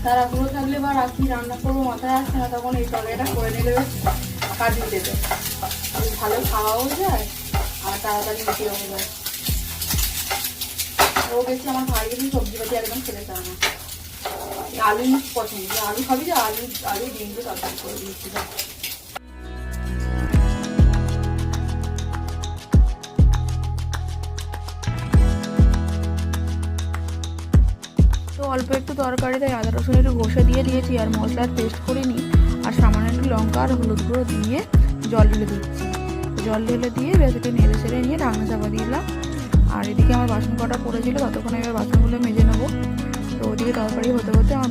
তাড়াহুড়ো থাকলে বা রাখি রান্না করবো মাথায় আসছে না, তখন এই তরকারিটা করে নিলে বেশ কাটিয়ে দেবে, বেশ ভালো খাওয়াও যায় আর তাড়াতাড়ি মিটিয়েও যায়। ও বেশি আমার ভাই বেশি সবজি পাতি একদম খেতে চায় না, আলু পছন্দ, আলু খাবি যে আলু আলু ডিমগুলো তরকারি করে দিয়েছি। তো অল্প একটু তরকারি তাই আদা রসুন একটু ঘষে দিয়ে দিয়েছি, আর মশলার পেস্ট করিনি, আর সামান্য একটু লঙ্কা আর হলুদ গুঁড়ো দিয়ে জল ঢেলে দিচ্ছি। জল ঢেলে দিয়ে বেশ একটু নেড়ে ছেড়ে নিয়ে ঢাকনা চাপা দিলাম। আর এদিকে আমার বাসন কটা পড়েছিল, ততক্ষণে এবার বাসনগুলো মেজে নেবো। তো ওদিকে তরকারি হতে হতে আমার